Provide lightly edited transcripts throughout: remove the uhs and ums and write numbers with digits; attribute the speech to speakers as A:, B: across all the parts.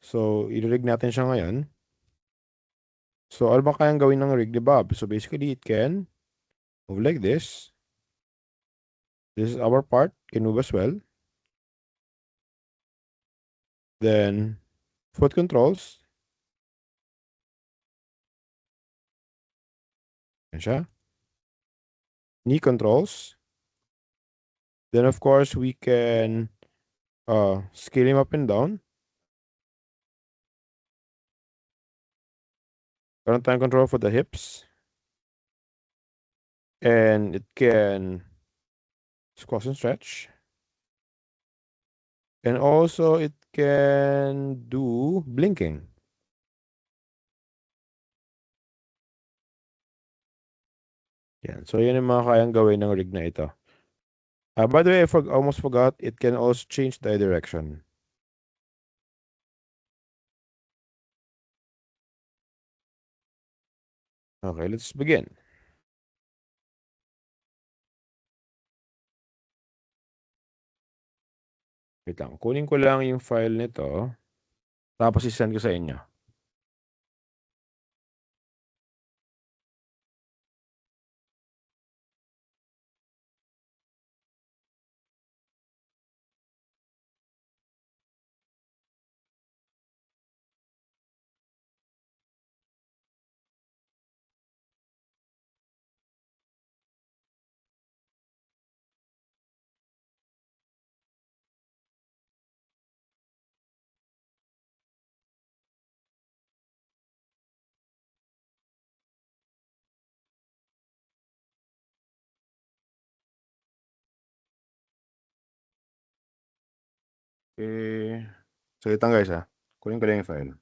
A: So, i-rig natin siya ngayon. So, ano ba kayang gawin ng rig ni Bob? So, basically, it can move like this. This is our part. Can move as well. Then, foot controls. Yan siya. Knee controls. Then, of course, we can scale him up and down. Meron tayong control for the hips. And it can squat and stretch. And also, it can do blinking. Yan. So, yan yung mga kayang gawin ng rig na ito. By the way, I almost forgot, it can also change the direction. Okay, let's begin. Wait lang. Kunin ko lang yung file nito. Tapos isend ko sa inyo. Okay. So, ito guys ha. Kunin ko lang yung file.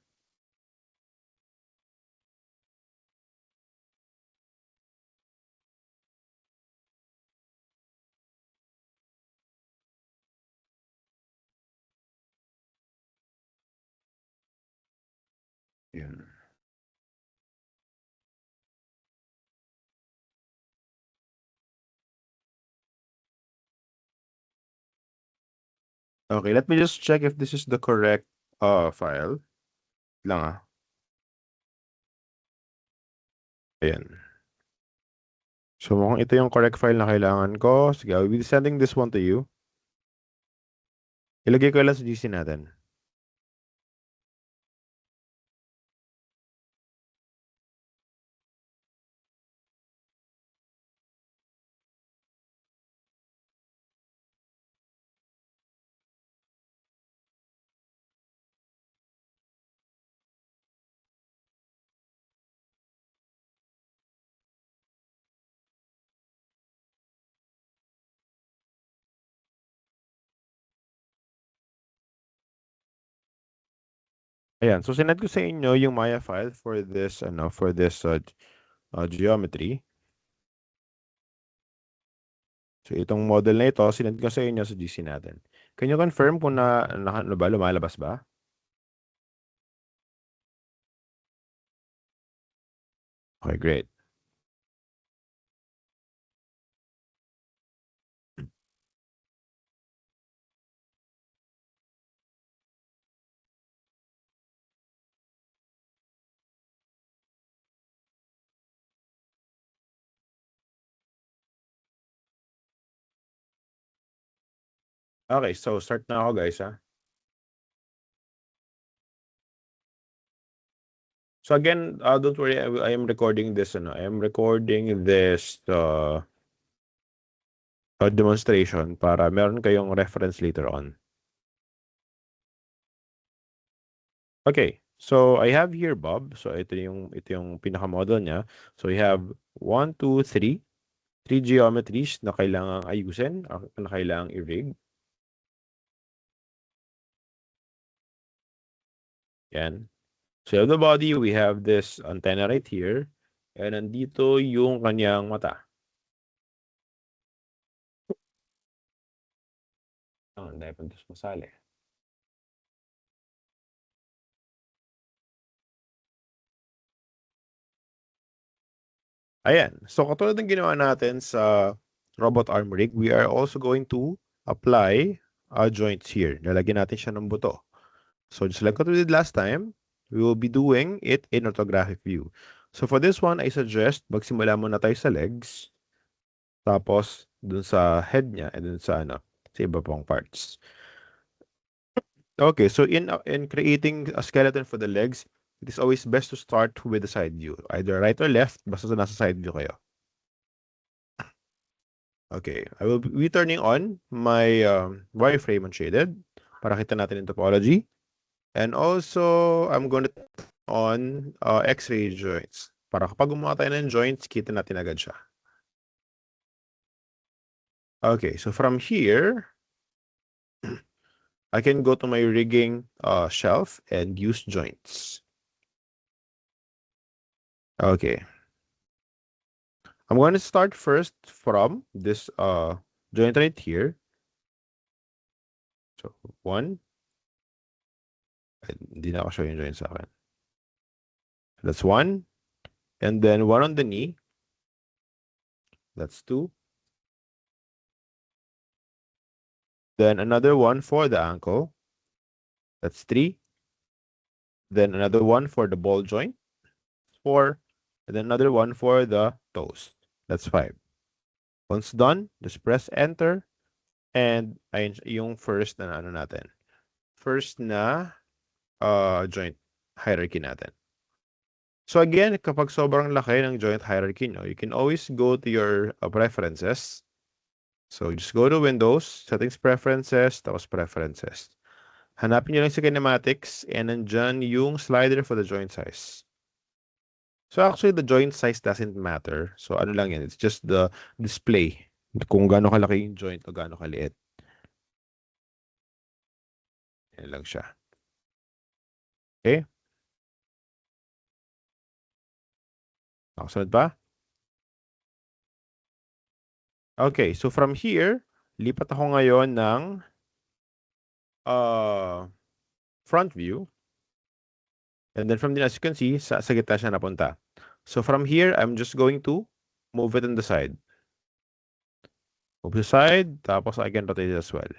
A: Yan. Okay, let me just check if this is the correct file. Lang ah. Ayan. So, mukhang ito yung correct file na kailangan ko. Sige, I will be sending this one to you. Ilagay ko lang sa GC natin. Ayan. So, sinend ko sa inyo yung Maya file for this, geometry. So, itong model na ito, sinend ko sa inyo sa GC natin. Can you confirm kung lumalabas ba? Okay, great. Okay, so start na ako guys ha. So again, don't worry, I am recording this, I am recording this demonstration para meron kayong reference later on. Okay, so I have here Bob. So ito yung pinaka-model niya. So we have 1, 2, 3. 3 geometries na kailangang ayusin, na kailangang i-rig. Yan. So the body, we have this antenna right here. And nandito yung kanyang mata. Dahil pa ito masali. Ayan. So katulad ng ginawa natin sa robot arm rig, we are also going to apply joints here. Lalagyan natin siya ng buto. So just like what we did last time, we will be doing it in orthographic view. So for this one, I suggest magsimula muna tayo sa legs, tapos dun sa head niya, and dun sa sa iba pang parts. Okay, so in creating a skeleton for the legs, it is always best to start with the side view, either right or left, basta nasa side view kayo. Okay, I will be turning on my wireframe unshaded para kita natin in topology. And also, I'm going to turn on X-ray joints para kapag gumawa tayo ng joints, kita natin agad siya. Okay, so from here, I can go to my rigging shelf and use joints. Okay. I'm going to start first from this joint right here. So, 1. Hindi na ako show yung joint sa akin. That's 1. And then 1 on the knee. That's 2. Then another 1 for the ankle. That's 3. Then another 1 for the ball joint. 4. And then another 1 for the toes. That's 5. Once done, just press enter. And ayun yung first na ano natin. First na joint hierarchy natin. So again, kapag sobrang laki ng joint hierarchy nyo, you can always go to your preferences. So just go to Windows, Settings, Preferences, tapos Preferences. Hanapin nyo lang sa kinematics and nandyan yung slider for the joint size. So actually, the joint size doesn't matter. So ano lang yan, it's just the display. Kung gaano kalaki yung joint o gaano kaliit. Yan lang siya. Okay? Nakasunod pa? Okay, so from here, lipat ako ngayon ng front view. And then from there, as you can see, sa gitna siya napunta. So from here, I'm just going to move it on the side. Move the side, tapos I can rotate it as well.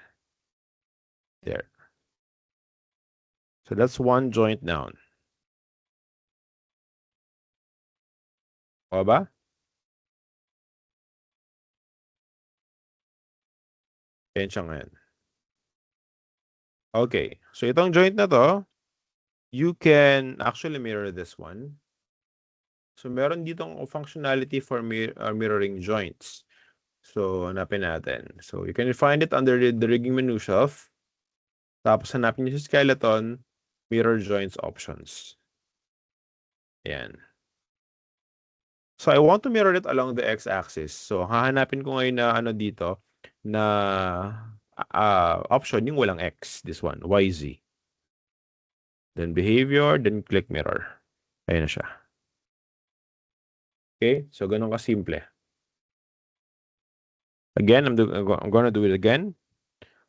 A: There. So that's one joint down. O ba? Yan siya ngayon. Okay. So itong joint na to, you can actually mirror this one. So meron ditong functionality for mirroring joints. So hanapin natin. So you can find it under the rigging menu shelf. Tapos hanapin nyo sa skeleton, mirror joints options. Yan. So I want to mirror it along the x-axis. So hahanapin ko ngayon na ano dito na option yung walang x, this one, YZ. Then behavior, then click mirror. Ayun na siya. Okay, so ganun ka simple. Again, I'm gonna do it again.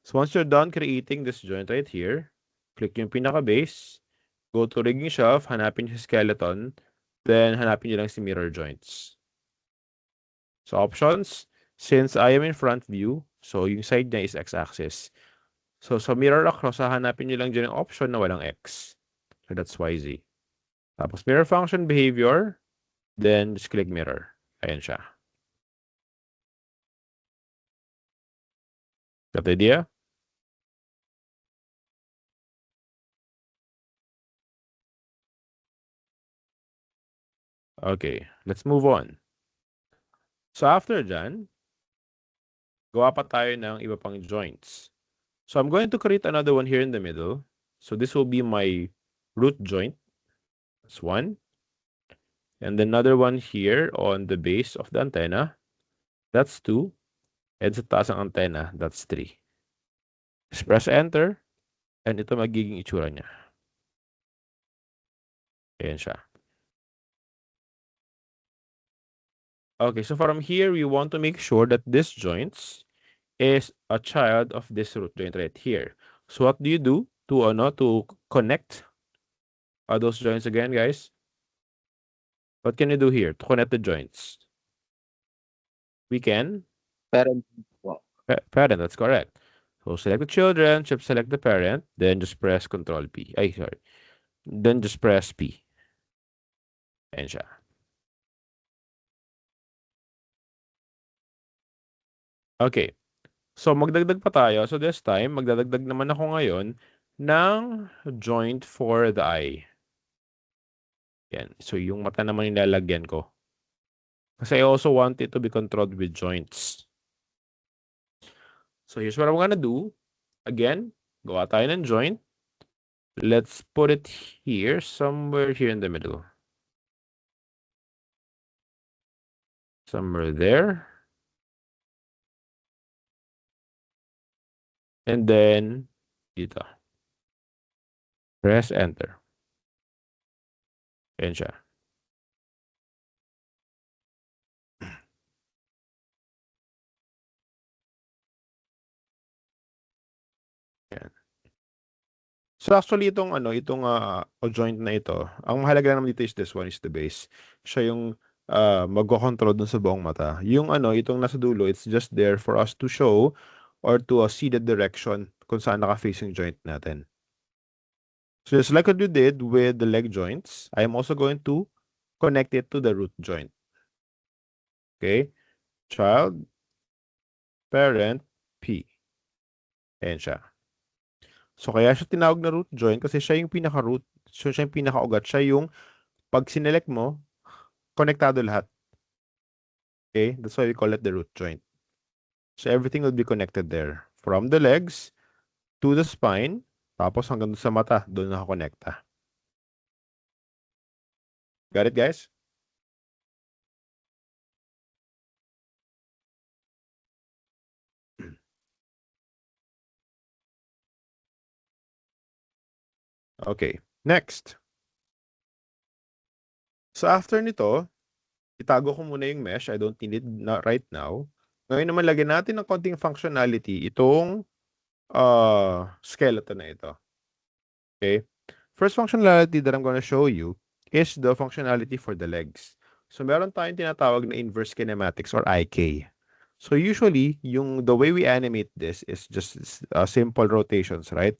A: So once you're done creating this joint right here, click yung pinaka-base, go to rigging shelf, hanapin yung skeleton, then hanapin nyo lang si mirror joints. So options, since I am in front view, so yung side niya is x-axis. So sa mirror across, hanapin nyo lang dyan yung option na walang x. So that's YZ. Tapos mirror function behavior, then just click mirror. Ayan siya. Got the idea? Okay, let's move on. So after dyan, gawa pa tayo ng iba pang joints. So I'm going to create another one here in the middle. So this will be my root joint. That's 1. And another one here on the base of the antenna. That's 2. And sa taas ng antenna, that's 3. Just press enter. And ito magiging itsura niya. Ayan siya. Okay, so from here, we want to make sure that this joints is a child of this root joint right here. So what do you do to connect those joints again, guys? What can you do here to connect the joints? We can
B: Parent.
A: parent, that's correct. So select the children, select the parent, then just press Control P. Ay, sorry. Then just press P. Ayan siya. Okay. So magdagdag pa tayo. So this time, magdadagdag naman ako ngayon ng joint for the eye. Yan. So yung mata naman yung lalagyan ko. Kasi I also want it to be controlled with joints. So here's what I'm gonna do. Again, gawa tayo ng joint. Let's put it here, somewhere here in the middle. Somewhere there. And then, dito. Press enter. Ayan siya. Ayan. So actually itong joint na ito, ang mahalaga naman dito is this one is the base. Siya yung magko-control dun sa buong mata. Yung itong nasa dulo, it's just there for us to show or to see the direction kung saan naka-facing joint natin. So just like what we did with the leg joints, I am also going to connect it to the root joint. Okay? Child, parent, P. Ayan siya. So kaya siya tinawag na root joint kasi siya yung pinaka-root. So siya yung pinaka-ugat. Siya yung pag sinelect mo, konektado lahat. Okay? That's why we call it the root joint. So everything will be connected there. From the legs to the spine, tapos hanggang sa mata, doon nakakonekta. Got it, guys? Okay. Next. So after nito, itago ko muna yung mesh. I don't need it right now. Ngayon naman, lagyan natin ng konting functionality itong skeleton na ito. Okay? First functionality that I'm going to show you is the functionality for the legs. So meron tayong tinatawag na inverse kinematics or IK. So usually, the way we animate this is just simple rotations, right?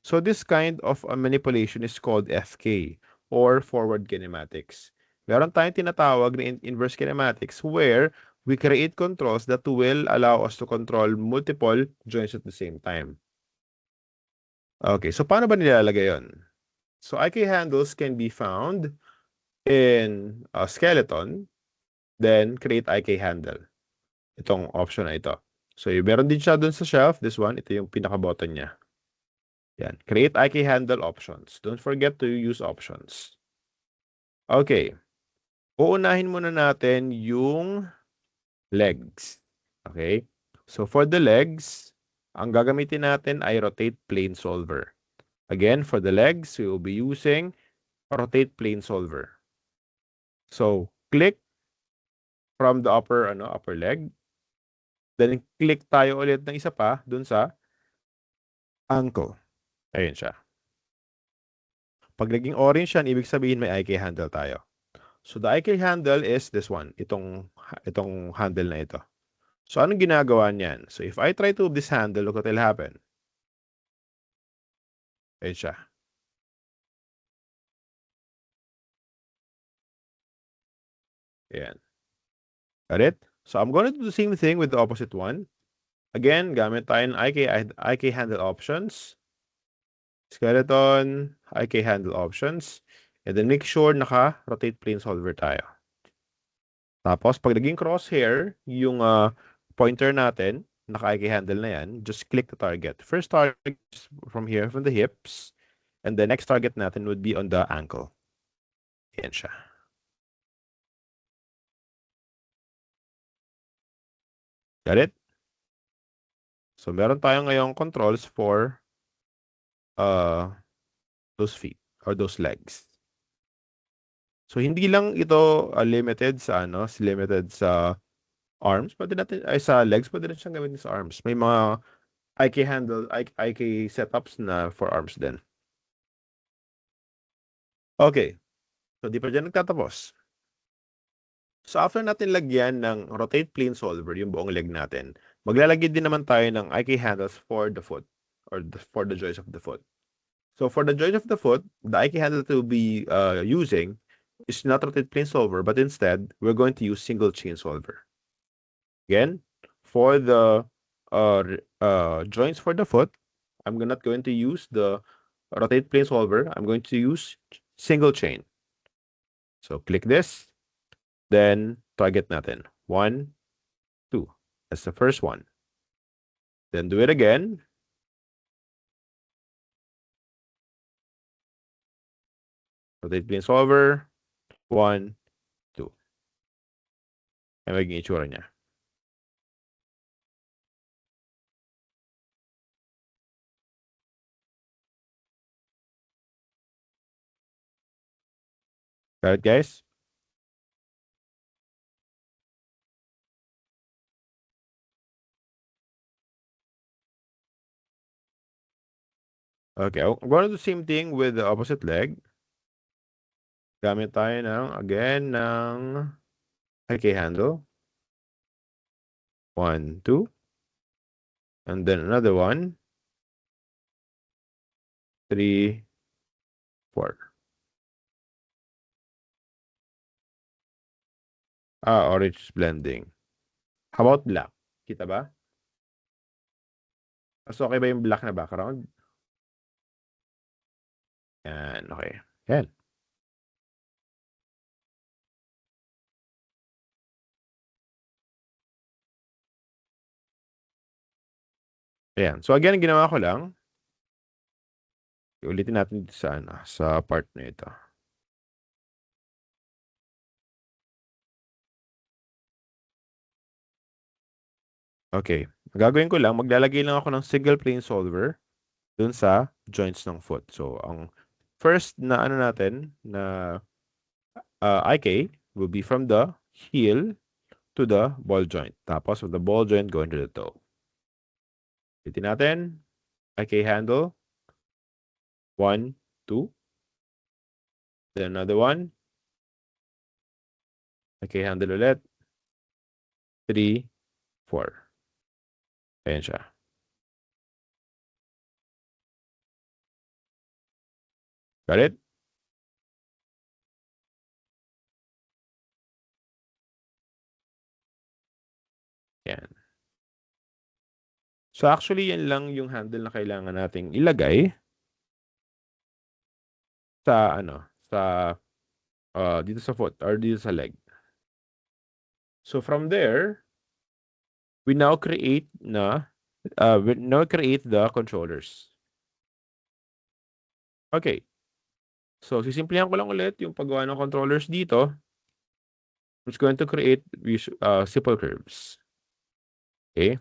A: So this kind of manipulation is called FK or forward kinematics. Meron tayong tinatawag na inverse kinematics where we create controls that will allow us to control multiple joints at the same time. Okay, so paano ba nilalagay yun? So IK handles can be found in a skeleton, then create IK handle. Itong option na ito. So meron din siya dun sa shelf. This one, ito yung pinaka-button niya. Yan. Create IK handle options. Don't forget to use options. Okay. Uunahin muna natin yung legs. Okay? So for the legs, ang gagamitin natin ay rotate plane solver. Again, for the legs, we will be using rotate plane solver. So click from the upper leg. Then click tayo ulit ng isa pa dun sa ankle. Ayun siya. Pag naging orange yan, ibig sabihin may IK handle tayo. So the IK handle is this one, itong handle na ito. So anong ginagawa niyan? So if I try to move this handle, look what will happen. Ayun siya. Ayan. Got it? So I'm going to do the same thing with the opposite one. Again, gamit tayo ng IK handle options. Skeleton, IK handle options. And then make sure naka-rotate plane solver tayo. Tapos, pag naging crosshair, yung pointer natin, naka-IK handle na yan, just click the target. First target is from here, from the hips. And the next target natin would be on the ankle. Yan siya. Got it? So, meron tayo ngayong controls for those feet or those legs. So, hindi lang ito limited sa arms, pwede natin, sa legs, pwede rin siyang gamitin sa arms. May mga IK setups na for arms din. Okay. So, di pa dyan nagtatapos. So, after natin lagyan ng rotate plane solver, yung buong leg natin, maglalagay din naman tayo ng IK handles for the foot or for the joints of the foot. So for the joint of the foot, the IK handle to be using is not rotate plane solver, but instead we're going to use single chain solver. Again, for the joints for the foot, I'm not going to use the rotate plane solver. I'm going to use single chain. So click this, then target natin. 1, 2. That's the first one. Then do it again. Rotate plane solver. 1, 2. Ay magiging itsura niya. Got it, guys? Okay, I'm gonna do the same thing with the opposite leg. Gamit tayo again, ng IK handle. 1, 2. And then another 1, 3, 4. Orange is blending. How about black? Kita ba? Mas okay ba yung black na background? Yan, okay. Yan. Ayan. So again, ginawa ko lang. Ulitin natin dito sa part na ito. Okay. Gagawin ko lang, maglalagay lang ako ng single plane solver dun sa joints ng foot. So, ang first na natin na IK will be from the heel to the ball joint. Tapos, with the ball joint going to the toe. Ulitin natin. IK handle. 1, 2. Then another one. IK handle ulit. 3, 4. Ayan siya. Got it? Yan. So actually, yan lang yung handle na kailangan nating ilagay sa dito sa foot or dito sa leg. So from there, we now create the controllers. Okay. So sisimplihan ko lang ulit yung paggawa ng controllers dito. It's going to create simple curves. Okay.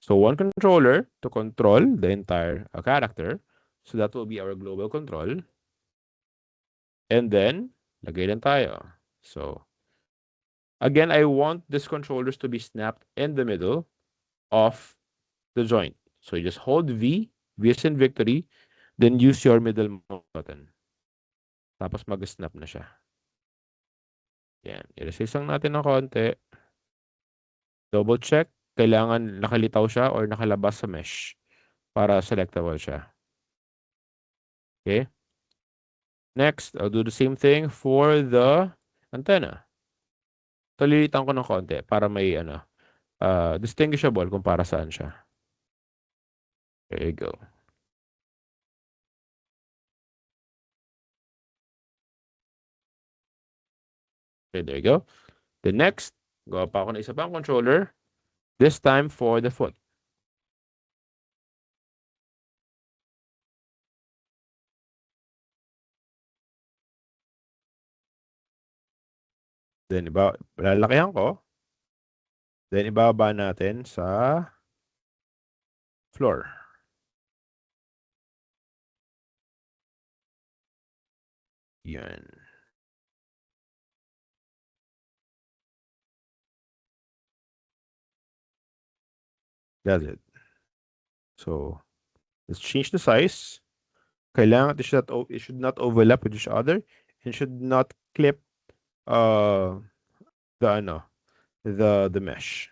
A: So one controller to control the entire character. So that will be our global control. And then, lagay lang tayo. So, again, I want these controllers to be snapped in the middle of the joint. So, you just hold V as in victory, then use your middle mouse button. Tapos mag-snap na siya. Yan. I-resize lang natin ng konti. Double check. Kailangan nakalitaw siya or nakalabas sa mesh para selectable siya. Okay? Next, I'll do the same thing for the antenna. So, lilitan ko ng konti para may distinguishable kung para saan siya. There you go. Okay, there you go. The next, gawa pa ako ng isa pang controller. This time for the foot. Then, lalakihan ko. Then, ibababa natin sa floor. Yan. That's it. So, let's change the size. Kailangan it should not overlap with each other and should not clip the the mesh.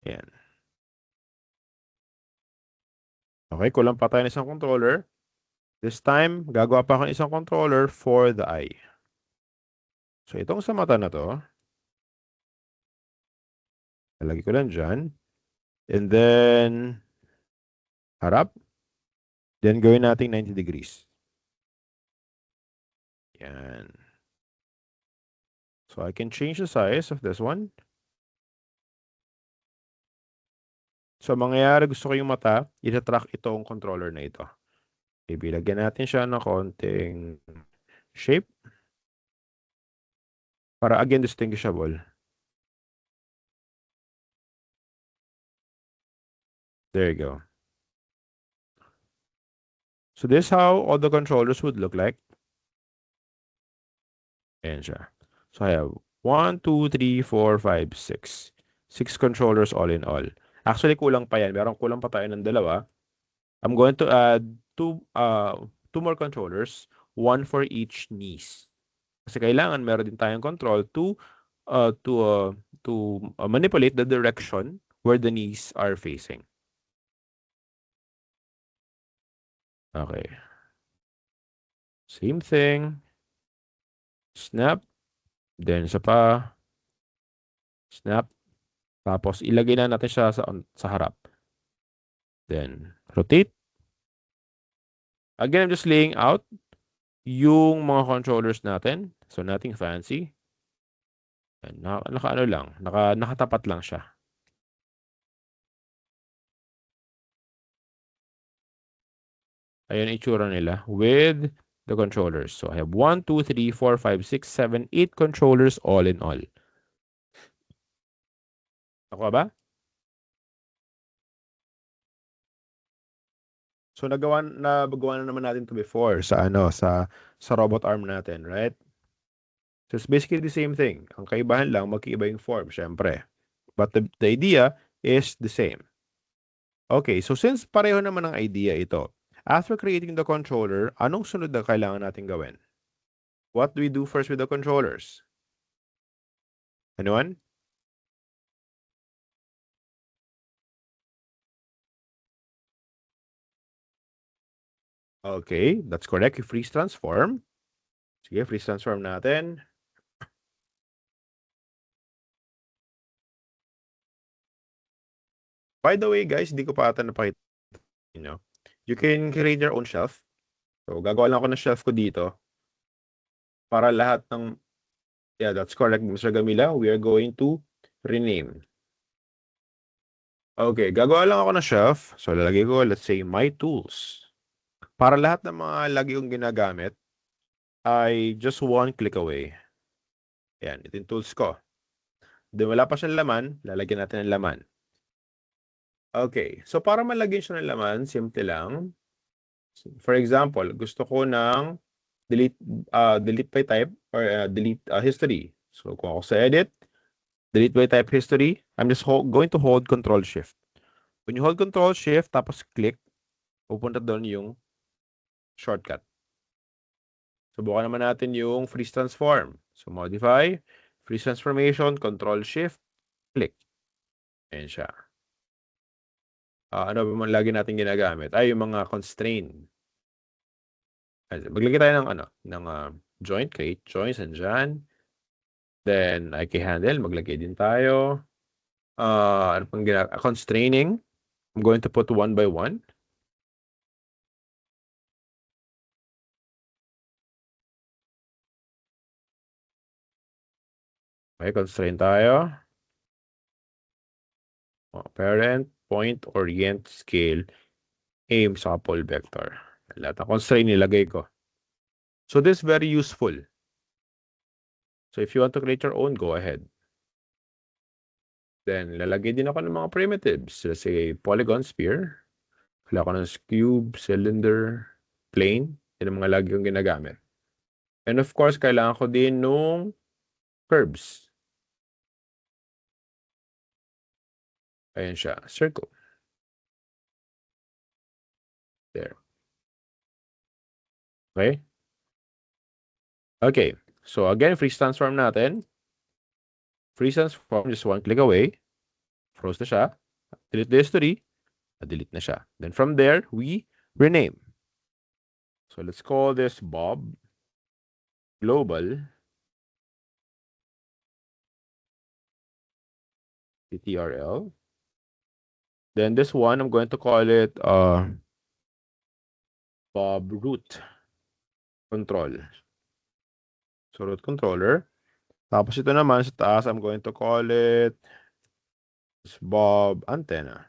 A: Yan. Okay, kulang pa tayo ng isang controller. This time, gagawa pa ako ng isang controller for the eye. So, itong sa mata na to, lalagay ko lang dyan. And then, harap. Then, gawin natin 90 degrees. Yan. So, I can change the size of this one. So, mangyayari, gusto ko yung mata, itatrack itong controller na ito. Ibilagyan natin siya ng konting shape para, again, distinguishable. There you go. So, this is how all the controllers would look like. Ayan siya. So, I have 1, 2, 3, 4, 5, 6. 6 controllers all in all. Actually, kulang pa yan. Meron kulang pa tayo ng dalawa. I'm going to add two more controllers, one for each knees. Kasi kailangan meron din tayong control to manipulate the direction where the knees are facing. Okay. Same thing. Snap. Then isa pa. Snap. Tapos ilagay na natin siya sa harap. Then rotate. Again, I'm just laying out yung mga controllers natin. So, nothing fancy. Naka-ano lang. Nakatapat lang siya. Ayan ang itsura nila with the controllers. So, I have 1, 2, 3, 4, 5, 6, 7, 8 controllers all in all. Nakuha ba? So, nagawa na naman natin to before sa robot arm natin, right? So, it's basically the same thing. Ang kaibahan lang, magkiiba yung form, syempre. But the idea is the same. Okay, so since pareho naman ang idea ito, after creating the controller, anong sunod na kailangan natin gawin? What do we do first with the controllers? Anyone? Okay, that's correct. Freeze transform. Sige, freeze transform natin. By the way, guys, hindi ko pa ata napakita. You can create your own shelf. So, gagawa lang ako ng shelf ko dito. Para lahat ng... Yeah, that's correct, Mr. Gamila. We are going to rename. Okay, gagawa lang ako ng shelf. So, lalagay ko, let's say, my tools. Para lahat ng mga lagi kong ginagamit ay just one click away. Ayan, ito yung tools ko. Then wala pa siyang laman, lalagyan natin ng laman. Okay, so para malagyan siya ng laman, simple lang. For example, gusto ko ng delete by type or delete history. So kung ako sa edit, delete by type history, I'm just going to hold Control Shift. When you hold Control Shift, tapos click, pupunta doon yung shortcut. Subukan naman natin yung freeze transform. So modify, freeze transformation, Control Shift, click. Ayan siya. Ano ba lagi natin ginagamit? Ay, yung mga constraint. Maglagay tayo ng joint, create joints, andyan. Then, IK handle, maglagay din tayo. Ano pang constraining. I'm going to put 1 by 1. Okay, constraint tayo. Parent, point, orient, scale, aim, sa pull vector. Lahat ng constraint nilagay ko. So, this is very useful. So, if you want to create your own, go ahead. Then, lalagay din ako ng mga primitives. Let's say, polygon, sphere. Kailangan ko ng cube, cylinder, plane. Yan ang mga lagi kong ginagamit. And of course, kailangan ko din nung curves. Ayan siya, circle. Okay? Okay. So again, freeze transform natin. Freeze transform, just one click away. Froze na siya. Delete the history. Delete na siya. Then from there, we rename. So let's call this Bob Global TTRL. Then this one, I'm going to call it Bob Root Control. So root controller. Tapos ito naman sa taas, I'm going to call it Bob Antenna.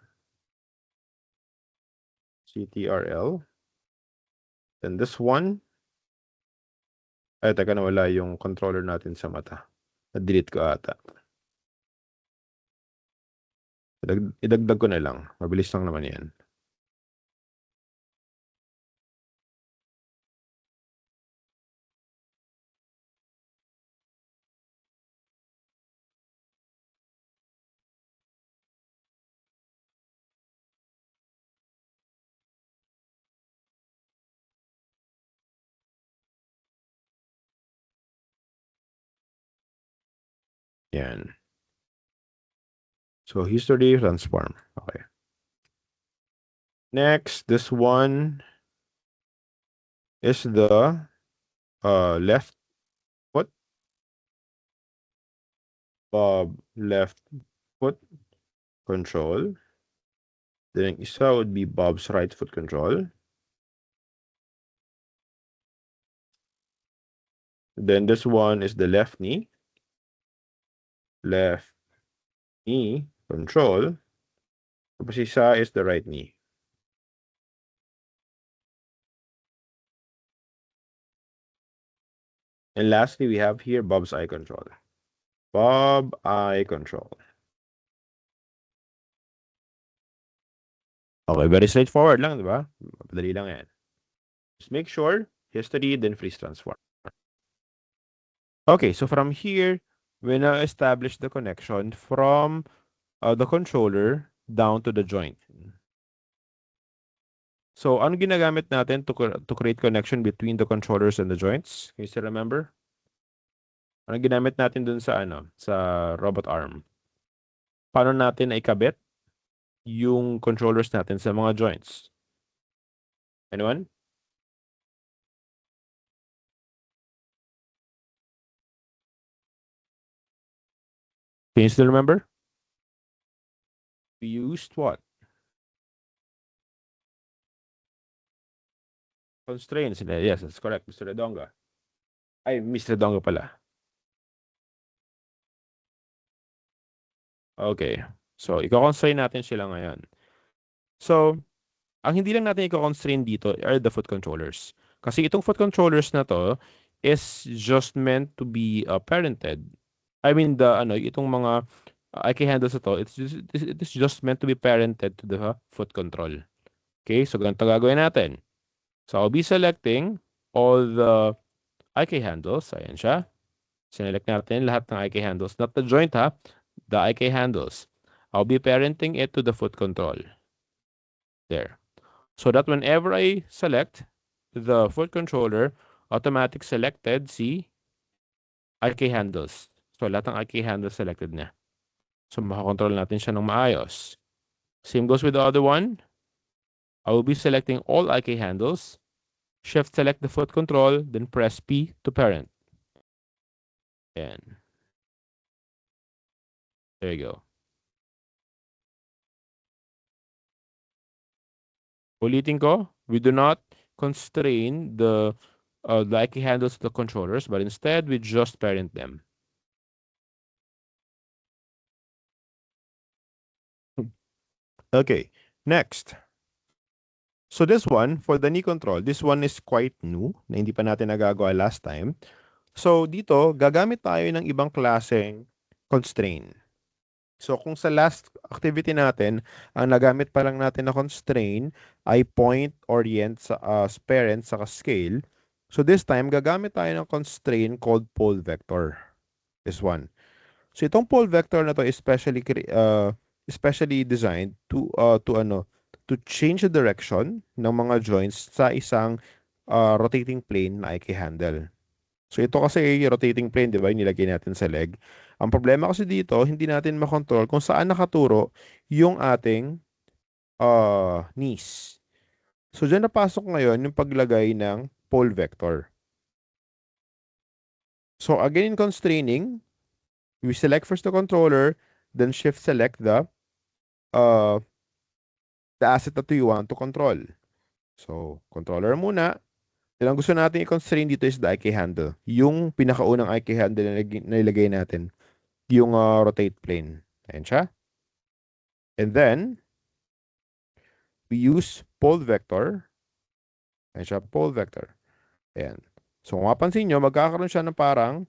A: CTRL. Then this one, ay teka, nawala yung controller natin sa mata. Na-delete ko ata. Idagdag ko na lang. Mabilis lang naman yan. Yan. So history transform. Okay. Next, this one is the left foot. Bob left foot control. Then isa would be Bob's right foot control. Then this one is the left knee. Left knee control. Tapos isa is the right knee. And lastly, we have here Bob's eye control. Bob eye control. Okay, very straightforward lang, di ba? Madali lang yan. Just make sure, history, then freeze transform. Okay, so from here, we now establish the connection from the controller down to the joint. So, ano ginagamit natin to create connection between the controllers and the joints? Can you still remember? Ano ginamit natin dun sa sa robot arm? Paano natin ikabit yung controllers natin sa mga joints? Anyone? Can you still remember? We used what? Constraints. Yes, that's correct, Mr. Redonga. Ay, Mr. Redonga pala. Okay. So, i-constrain natin sila ngayon. So, ang hindi lang natin i-constrain dito are the foot controllers. Kasi itong foot controllers na to is just meant to be parented. I mean, itong mga IK handles na to, it is just meant to be parented to the foot control. Okay, so ganito gagawin natin. So, I'll be selecting all the IK handles. Ayan siya. Select natin lahat ng IK handles. Not the joint ha, the IK handles. I'll be parenting it to the foot control. There. So that whenever I select the foot controller, automatic selected si IK handles. So lahat ng IK handles selected na. So makakontrol natin siya ng maayos. Same goes with the other one. I will be selecting all IK handles. Shift select the foot control, then press P to parent. And there you go. Ulitin ko, we do not constrain the IK handles to the controllers, but instead we just parent them. Okay, next. So this one, for the knee control, this one is quite new, na hindi pa natin nagagawa last time. So dito, gagamit tayo ng ibang klaseng constraint. So kung sa last activity natin, ang nagamit pa lang natin na constraint ay point, orient, parent, saka scale. So this time, gagamit tayo ng constraint called pole vector. This one. So itong pole vector na to is especially designed to change the direction ng mga joints sa isang rotating plane na IK handle. So ito kasi rotating plane, di ba? Yung nilagay natin sa leg. Ang problema kasi dito, hindi natin makontrol kung saan nakaturo yung ating knees. So dyan napasok ngayon yung paglagay ng pole vector. So again, in constraining, we select first the controller, then shift select uh, the asset that we want to control. So, controller muna. Then ang gusto natin i-constrain dito is the IK handle. Yung pinakaunang IK handle na nilagay natin. Yung rotate plane. Ayan siya. And then, we use pole vector. Ayan siya, pole vector. Ayan. So, kung mapansin nyo, magkakaroon siya ng parang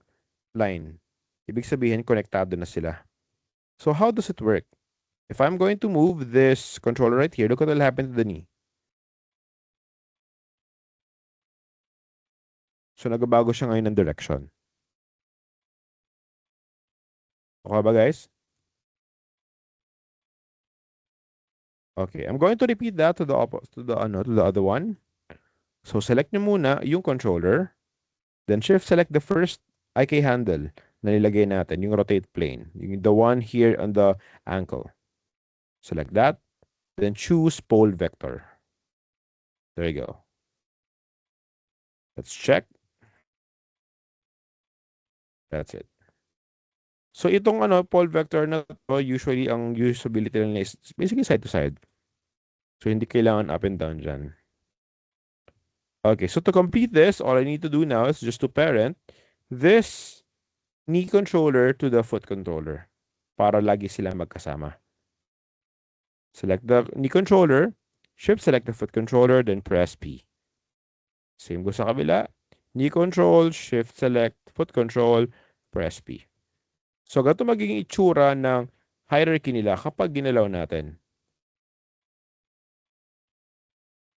A: line. Ibig sabihin, konektado na sila. So, how does it work? If I'm going to move this controller right here, look what will happen to the knee. So, nagbabago siya ngayon ng direction. Okay ba, guys? Okay, I'm going to repeat that to the other one. So, select nyo muna yung controller. Then, shift select the first IK handle na nilagay natin, yung rotate plane. The one here on the ankle. Select that. Then, choose pole vector. There you go. Let's check. That's it. So, itong pole vector na to, usually, ang usability nila is basically side to side. So, hindi kailangan up and down dyan. Okay, so to complete this, all I need to do now is just to parent this knee controller to the foot controller para lagi sila magkasama. Select the knee controller, shift select the foot controller, then press P. Same go sa kabila. Knee control, shift select, foot control, press P. So, ganito magiging itsura ng hierarchy nila kapag ginalaw natin.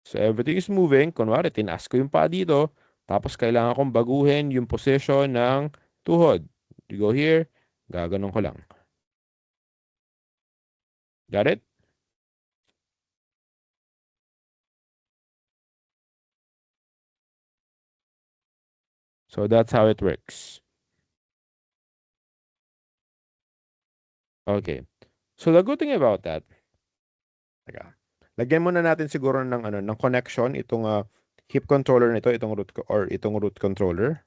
A: So, everything is moving. Kunwari, tinaas ko yung paa dito. Tapos, kailangan kong baguhin yung position ng tuhod. You go here, gaganon ko lang. Got it? So, that's how it works. Okay. So, the good thing about that, lagyan muna natin siguro ng connection itong hip controller nito, itong root controller.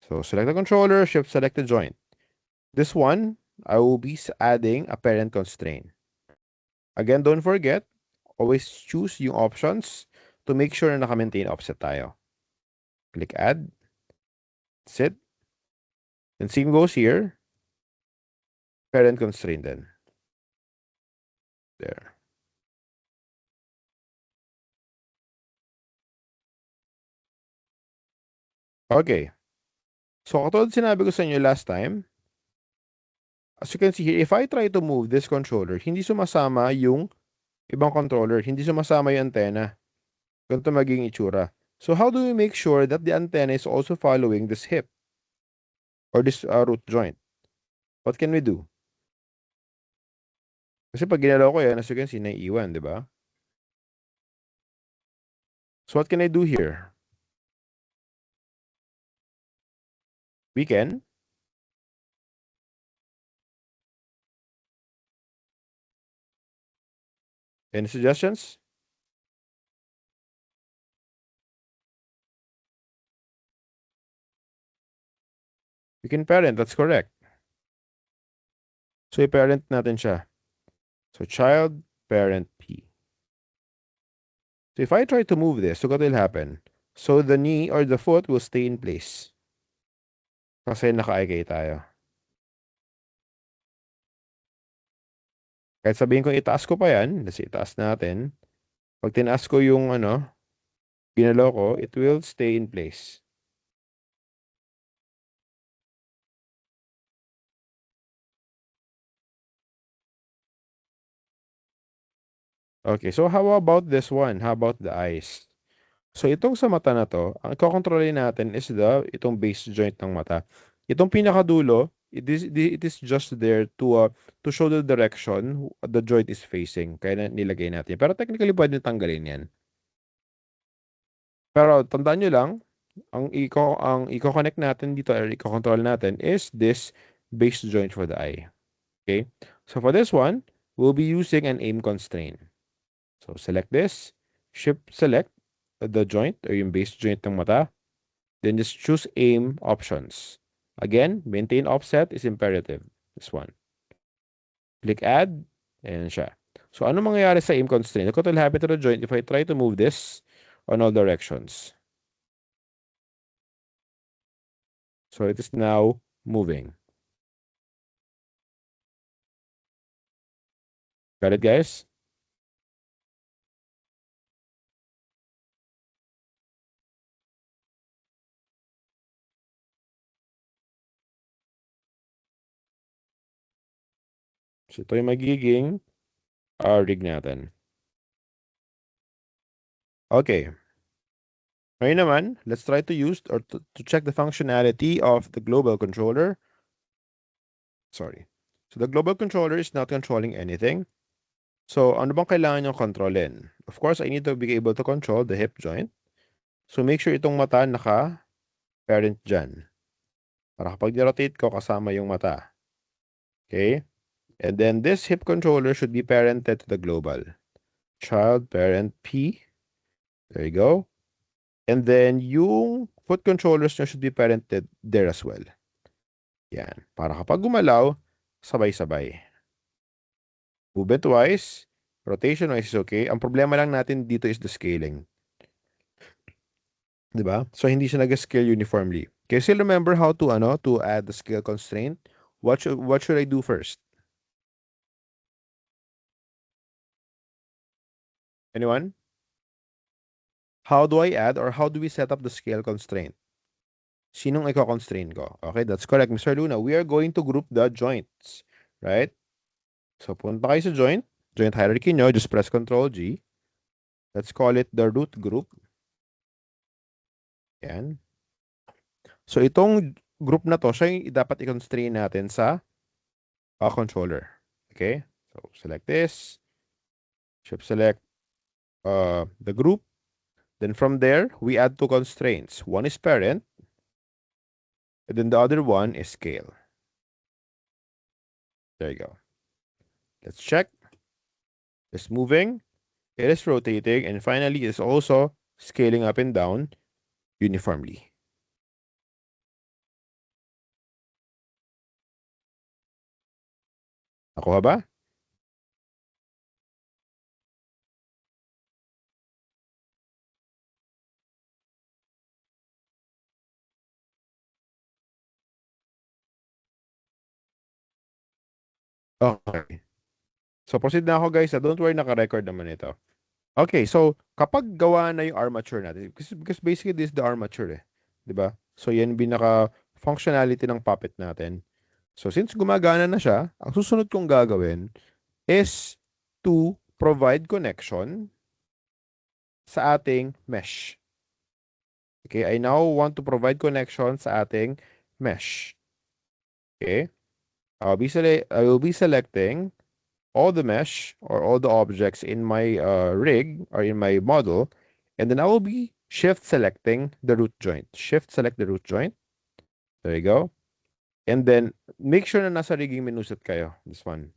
A: So, select the controller, shift select the joint. This one, I will be adding a parent constraint. Again, don't forget, always choose yung options to make sure na naka-maintain offset tayo. Click add. That's it. And same goes here. Parent constraint then. There. Okay. So, katulad sinabi ko sa inyo last time, as you can see here, if I try to move this controller, hindi sumasama yung ibang controller, hindi sumasama yung antenna. Ganito maging itsura. So, how do we make sure that the antenna is also following this hip or this root joint? What can we do? Kasi pag ginalaw ko yan, as you can see, naiiwan, di ba? So, what can I do here? We can Any suggestions? We can parent, that's correct. So, i-parent natin siya. So, child, parent, P. So, if I try to move this, look what will happen. So, the knee or the foot will stay in place. Kasi naka-IK tayo. Kahit sabihin ko itaas ko pa yan, kasi itaas natin. Pag tinaas ko yung ginalaw ko, it will stay in place. Okay, so how about this one? How about the eyes? So, itong sa mata na to, ang kokontrolin natin is itong base joint ng mata. Itong pinakadulo, it is just there to show the direction the joint is facing. Kaya nilagay natin. Pero technically, pwede tanggalin yan. Pero tandaan nyo lang, ang i-connect natin dito or i-control natin is this base joint for the eye. Okay? So for this one, we'll be using an aim constraint. So select this, shift select the joint or yung base joint ng mata, then just choose aim options. Again, maintain offset is imperative. This one. Click add, and siya. So ano mangyayari sa aim constraint? Look what will happen to the joint if I try to move this on all directions. So it is now moving. Got it, guys? So ito yung magiging rig natin. Okay. Ngayon naman, let's try to use or to check the functionality of the global controller. Sorry. So the global controller is not controlling anything. So ano bang kailangan nyo kontrolin? Of course, I need to be able to control the hip joint. So make sure itong mata naka-parent dyan. Para kapag rotate ko, kasama yung mata. Okay? And then this hip controller should be parented to the global. Child, parent, P. There you go. And then yung foot controllers nyo should be parented there as well. Yan. Para kapag gumalaw, sabay-sabay. Movement-wise, rotation-wise is okay. Ang problema lang natin dito is the scaling. Diba? So, hindi siya nag-scale uniformly. Can you still remember how to add the scale constraint? What should I do first? Anyone? How do I add or how do we set up the scale constraint? Sinong i-constrain ko? Okay, that's correct, Mr. Luna. We are going to group the joints, right? So, punta kayo sa joint hierarchy nyo, just press Ctrl G. Let's call it the root group. Yan. So, itong group na to, siya yung dapat i-constrain natin sa controller. Okay? So, select this. Shift select the group. Then from there, we add two constraints. One is parent, and then the other one is scale. There you go. Let's check. It's moving. It is rotating. And finally, it's also scaling up and down uniformly. Nakuha ba? Okay. So, proceed na ako, guys. Don't worry, naka-record naman ito. Okay, so kapag gawa na yung armature natin, because basically this is the armature eh. 'Di ba? So yan pinaka-functionality ng puppet natin. So since gumagana na siya, ang susunod kong gagawin is to provide connection sa ating mesh. Okay, I now want to provide connection sa ating mesh. Okay? I will be selecting all the mesh or all the objects in my rig or in my model, and then I will be shift selecting the root joint. Shift select the root joint. There you go. And then make sure na nasa rigging menu set kayo. This one.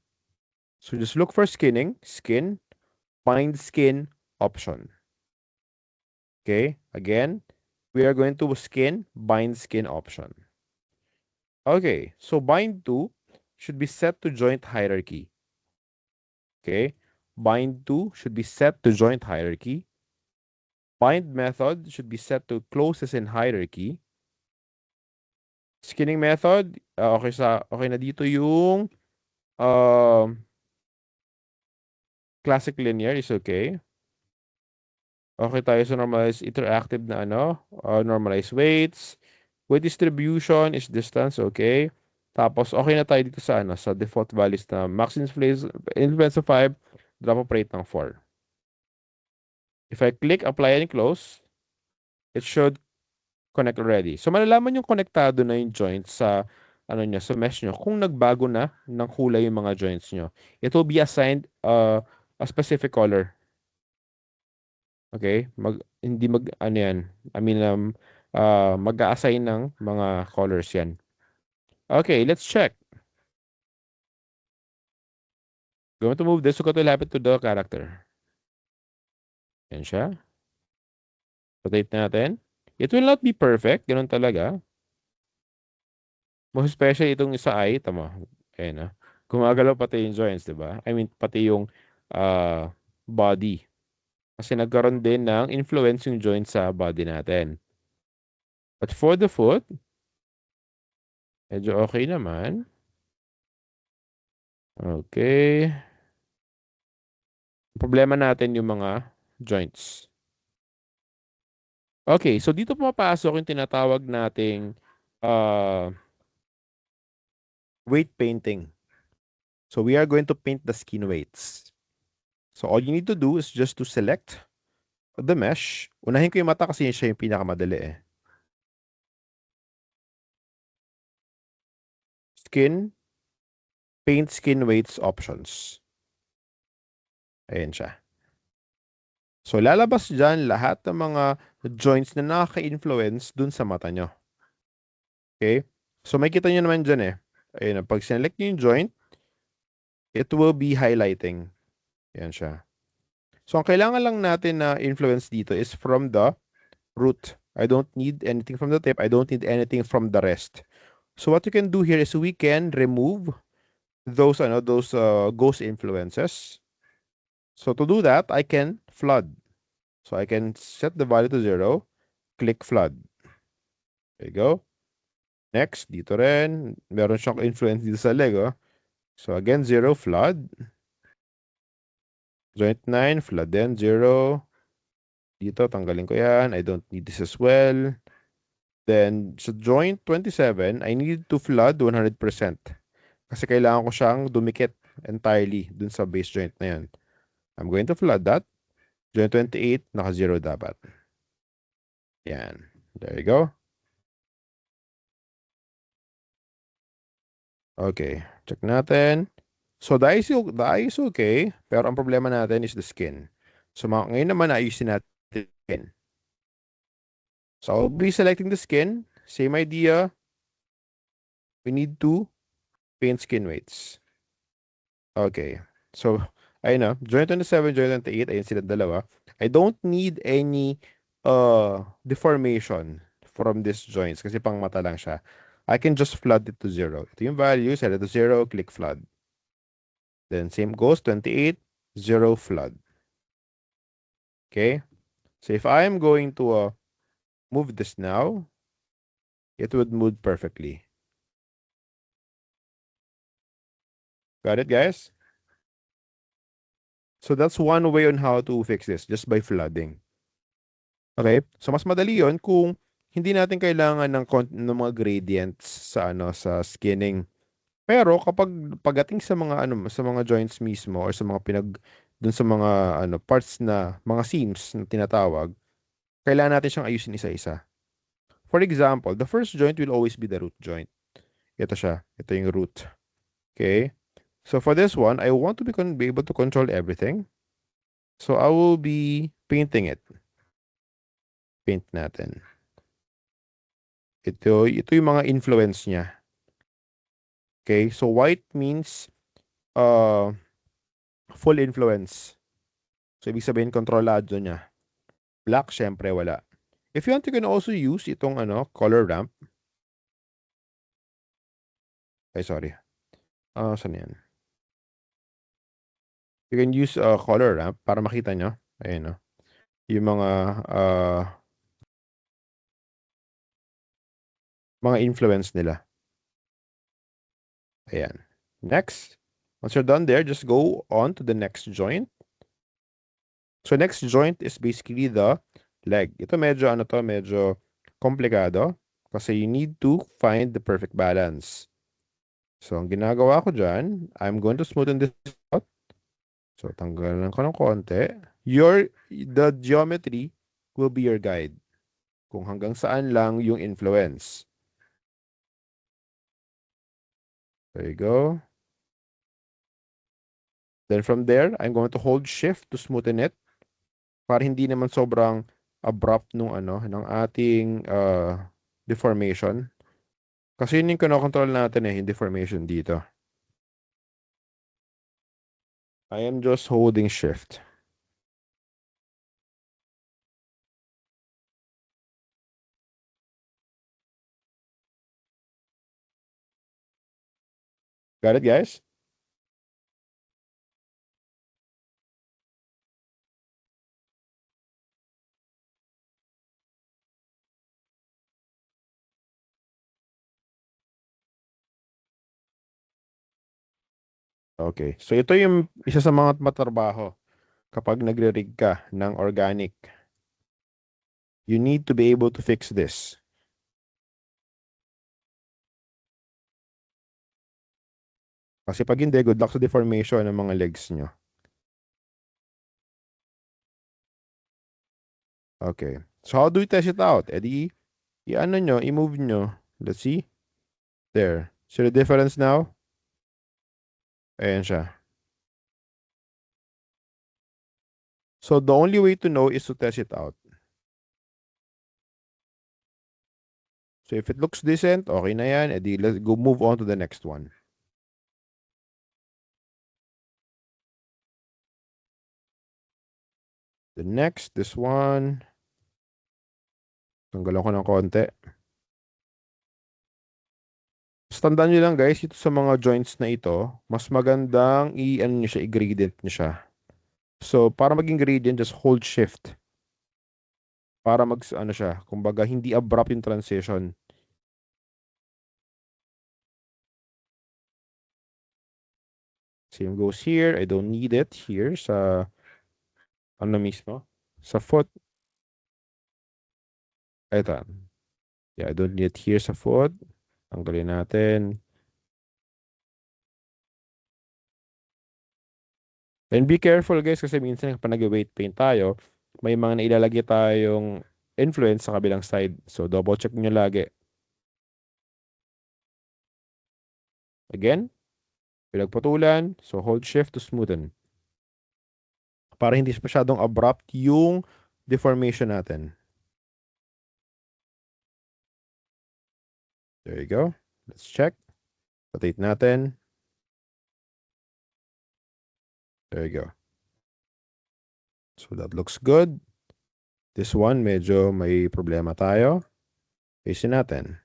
A: So just look for skinning, skin, bind skin option. Okay. Again, we are going to skin, bind skin option. Okay. So bind to should be set to joint hierarchy. Okay. Bind to should be set to joint hierarchy. Bind method should be set to closest in hierarchy. Skinning method, okay na dito yung classic linear is okay. Okay tayo sa normalized interactive na normalized weights. Weight distribution is distance, okay. Tapos okay na tayo dito sa sa default values na max influence of 5, drop of rate ng 4. If I click apply and close, it should connect already. So malalaman yung konektado na yung joints sa sa mesh nyo kung nagbago na ng kulay yung mga joints nyo. It will be assigned a specific color. Okay? Hindi ano yan. I mean, mag-a-assign ng mga colors yan. Okay, let's check. Going to move this. Look what will happen to the character. Yan siya. Rotate natin. It will not be perfect. Ganun talaga. Most especially itong isa ay, tama. Ayan na. Gumagalaw pati yung joints, di ba? I mean, pati yung uh, body. Kasi nagkaroon din ng influence yung joints sa body natin. But for the foot, medyo okay naman. Okay. Problema natin yung mga joints. Okay, so dito pumapasok yung tinatawag nating uh, weight painting. So we are going to paint the skin weights. So all you need to do is just to select the mesh. Unahin ko yung mata kasi siya yung pinakamadali eh. Skin, paint skin weights options. Ayan siya. So lalabas dyan lahat ng mga joints na nakaka-influence dun sa mata nyo. Okay? So makikita nyo naman dyan eh. Ayun, pag sinelect nyo yung joint, it will be highlighting. Ayan siya. So ang kailangan lang natin na influence dito is from the root. I don't need anything from the tip. I don't need anything from the rest. So what you can do here is we can remove those ghost influences. So to do that, I can flood. So I can set the value to 0, click flood. There you go. Next, dito rin, meron siyang influence dito sa leg, oh. So again, 0, flood. Joint 9, flood din, 0. Dito, tanggalin ko yan. I don't need this as well. Then, sa joint 27, I need to flood 100%. Kasi kailangan ko siyang dumikit entirely dun sa base joint na yan. I'm going to flood that. Joint 28, naka-0 dapat. Yan. There you go. Okay. Check natin. So, the eye is okay. Pero ang problema natin is the skin. So, ngayon naman ayusin natin the skin. So, I'll be selecting the skin. Same idea. We need to paint skin weights. Okay. So, ayun na. Joint 27, joint 28. Ayun sila dalawa. I don't need any deformation from these joints kasi pang mata lang siya. I can just flood it to 0. Ito yung value. Set it to 0. Click flood. Then same goes. 28, 0 flood. Okay. So, if I am going to move this now, it would move perfectly. Got it, guys? So, that's one way on how to fix this, just by flooding. Okay? So, mas madali yon kung hindi natin kailangan ng mga gradients sa skinning. Pero kapag pagdating sa mga sa mga joints mismo or sa mga dun sa mga parts na mga seams na tinatawag, kailangan natin siyang ayusin isa-isa. For example, the first joint will always be the root joint. Ito siya. Ito yung root. Okay? So for this one, I want to be able to control everything. So I will be painting it. Paint natin. Ito yung mga influence niya. Okay? So white means full influence. So ibig sabihin kontrolado niya. Black, syempre wala. If you want, you can also use itong color ramp. Ay, sorry. Saan yan? You can use a color ramp para makita nyo. Ayun, no? Yung mga influence nila. Ayan. Next. Once you're done there, just go on to the next joint. So next joint is basically the leg. Ito medyo komplikado kasi you need to find the perfect balance. So ang ginagawa ko dyan, I'm going to smoothen this out. So tanggalan ko ng konti. The geometry will be your guide. Kung hanggang saan lang yung influence. There you go. Then from there, I'm going to hold shift to smoothen it. para hindi naman sobrang abrupt nung ano, ng ating deformation. Kasi yun yung kinokontrol natin yung deformation dito. I am just holding shift. Got it, guys? Okay. So ito yung isa sa mga matrabaho kapag nagre-rig ka ng organic. You need to be able to fix this. Kasi pag hindi, good luck sa deformation ng mga legs nyo. Okay. So how do we test it out? E di, i-ano nyo, i-move nyo. Let's see. There. See the difference now? Ayan siya. So the only way to know is to test it out. So if it looks decent, okay na yan. E di, let's go move on to the next one. The next, this one. Tanggalan ko ng konti. So, tandaan nyo lang guys, ito sa mga joints na ito, mas magandang i-ano nyo siya, i-gradient nyo siya. So, para maging gradient, just hold shift. Para ano siya, kumbaga hindi abrupt yung transition. Same goes here. I don't need it here sa ano mismo. Sa foot. Ito. Yeah, I don't need it here sa foot. Tanggalin natin. And be careful guys kasi minsan kapag nag-weight paint tayo, may mga nailalagay tayong influence sa kabilang side. So double check nyo lagi. Again, pinagputulan. So hold shift to smoothen. Para hindi masyadong abrupt yung deformation natin. There you go. Let's check. Rotate natin. There you go. So that looks good. This one, medyo may problema tayo. Paste natin.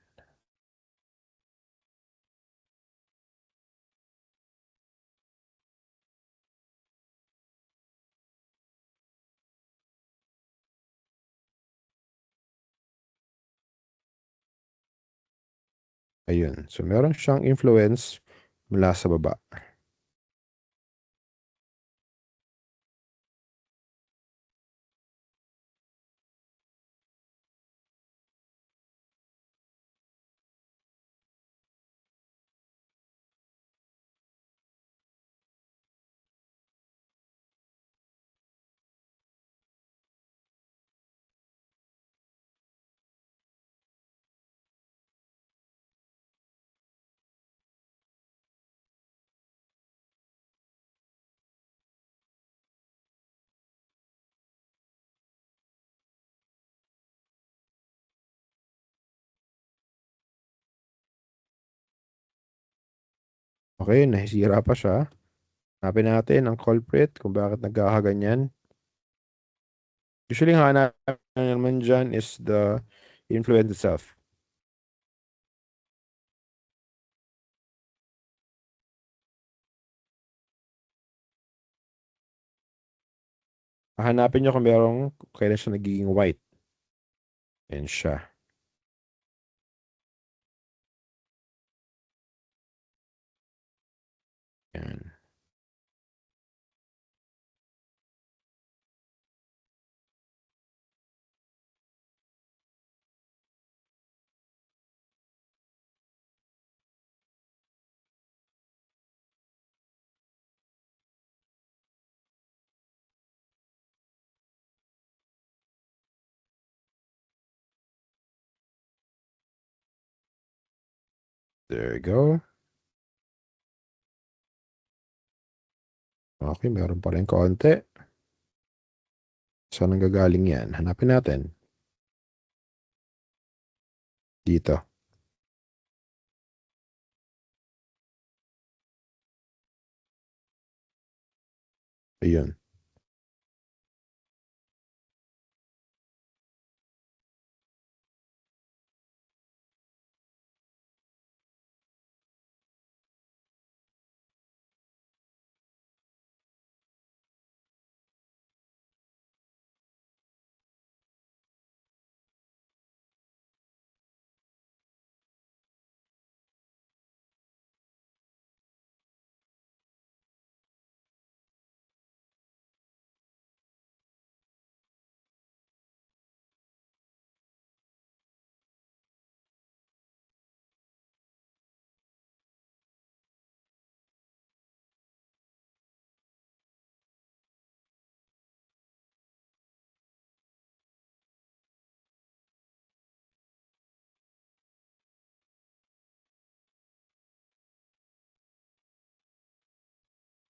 A: Ayun. So meron siyang influence mula sa baba. Okay, nahisira pa siya. Hanapin natin ang culprit kung bakit nagkakaganyan. Usually, hanapin naman dyan is the influence itself. Hahanapin nyo kung kailan siya nagiging white. Yan siya. Yan. There you go. Okay, meron pa rin konti. Saan nanggagaling yan? Hanapin natin. Dito. Ayun.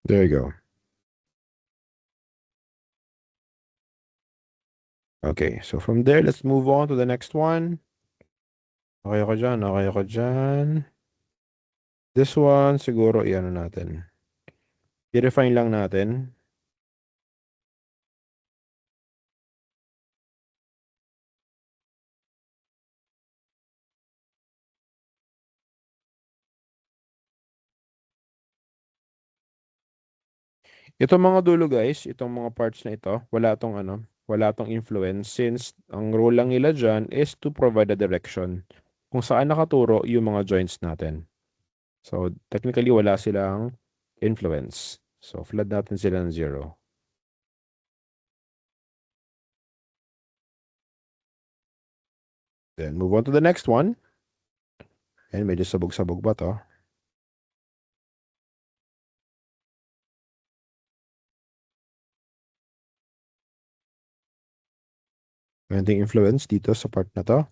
A: There you go. Okay, so from there, let's move on to the next one. Okay ako dyan, okay ako dyan. This one, siguro, iano natin. I-refine lang natin. Itong mga dulo guys, itong mga parts na ito, wala tong influence since ang role lang nila dyan is to provide a direction kung saan nakaturo yung mga joints natin. So, technically, wala silang influence. So, flood natin sila ng 0. Then, move on to the next one. And medyo sabog-sabog ba to? Mayroong influence dito sa part na to.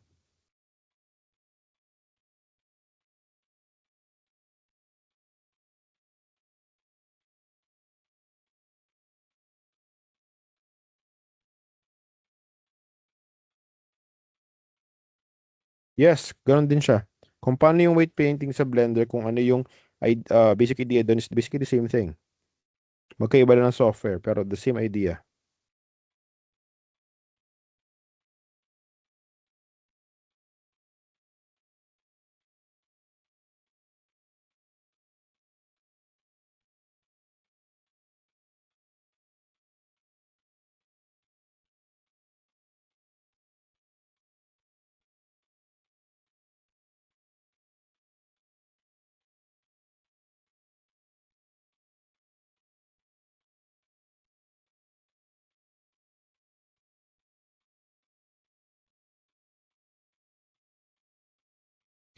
A: Yes, ganoon din siya. Kung paano yung weight painting sa Blender, kung ano yung basic idea doon is basically the same thing. Magkaiba lang ng software, pero the same idea.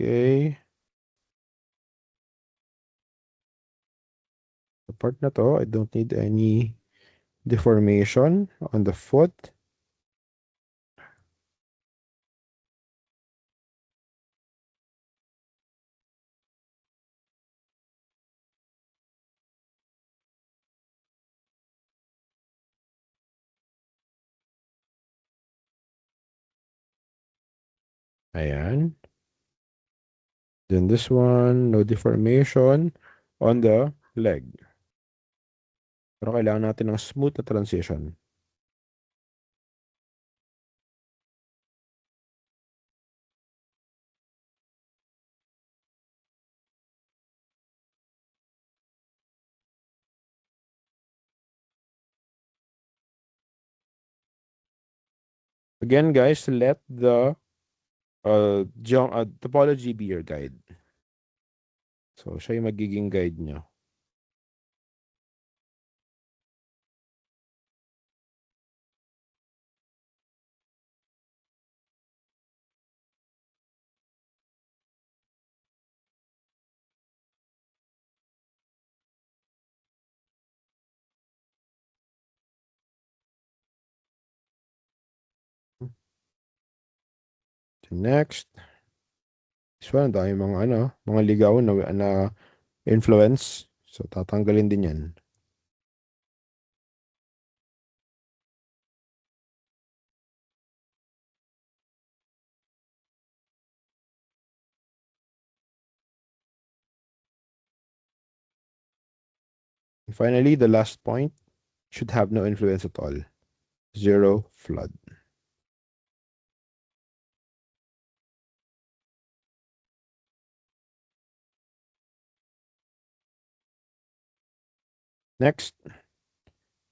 A: Okay. The part na to, I don't need any deformation on the foot. Ayan. Then this one, no deformation on the leg. Pero kailangan natin ng smooth na transition. Again, guys, let the topology be your guide. So, siya yung magiging guide nyo. So, next. This one, dahil mga ligaw na influence. So, tatanggalin din yan. Finally, the last point should have no influence at all. Zero flood. Next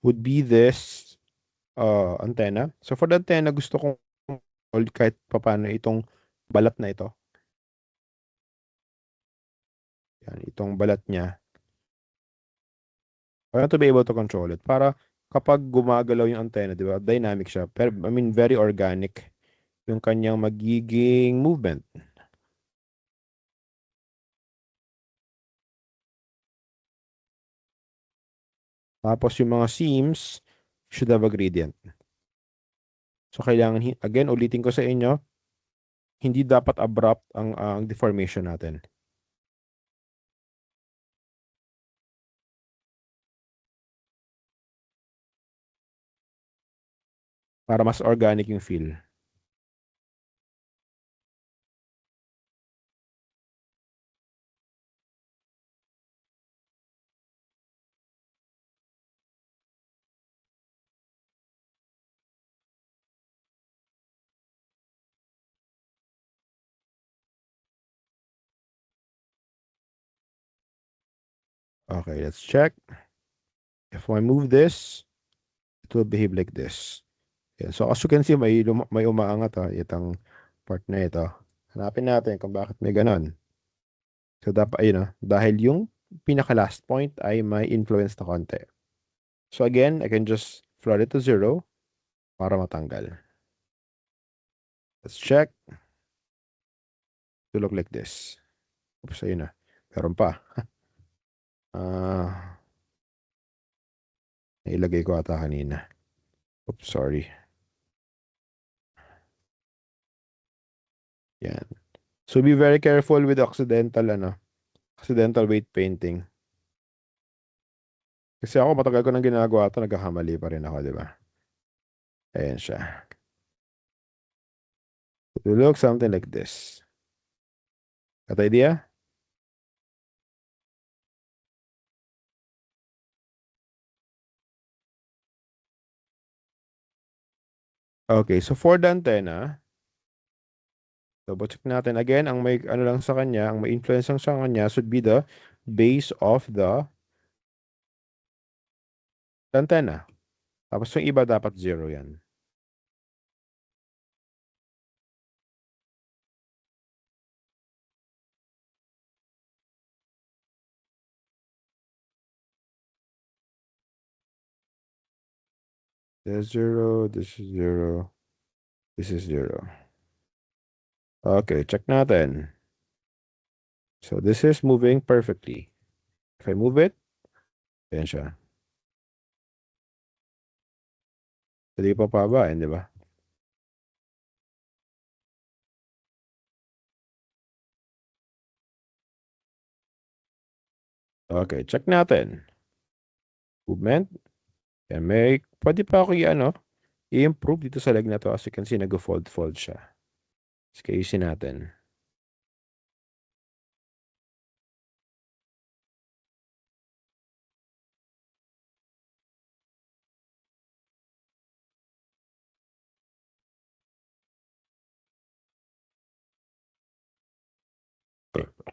A: would be this antenna. So for the antenna, gusto kong hold kahit papaano itong balat na ito. Yan, itong balat niya. I want to be able to control it. Para kapag gumagalaw yung antenna, di ba? Dynamic siya. Pero, I mean, very organic yung kanyang magiging movement. Tapos yung mga seams should have a gradient. So kailangan, again, ulitin ko sa inyo, hindi dapat abrupt ang deformation natin. Para mas organic yung feel. Okay, let's check. If I move this, it will behave like this. Yan. So as you can see, may umaangat itong part na ito. Hanapin natin kung bakit may ganon. So dapat, ayun dahil yung pinaka last point ay may influence na konti. So again, I can just flood it to 0 para matanggal. Let's check. To look like this. Oops, ayun na. Meron pa. Nailagay ko ata kanina. Oops, sorry. Yan. So be very careful with accidental weight painting. Kasi ako matagal ko nang ginagawa ito, nagkakamali pa rin ako, di ba? Ayan siya. It will look something like this. Got the idea? Okay, so for the antenna, double check natin. Again, ang may ano lang sa kanya, ang may influence lang sa kanya should be the base of the antenna. Tapos yung iba dapat 0 yan. This is 0, this is 0, this is 0. Okay, check natin. So this is moving perfectly. If I move it, ayan siya. Hindi pa pabain, di ba? Okay, check natin. Movement. Yan, pwede pa ako i-improve dito sa leg na to. As you can see, nag-fold siya. Sige, ayusin natin. Okay.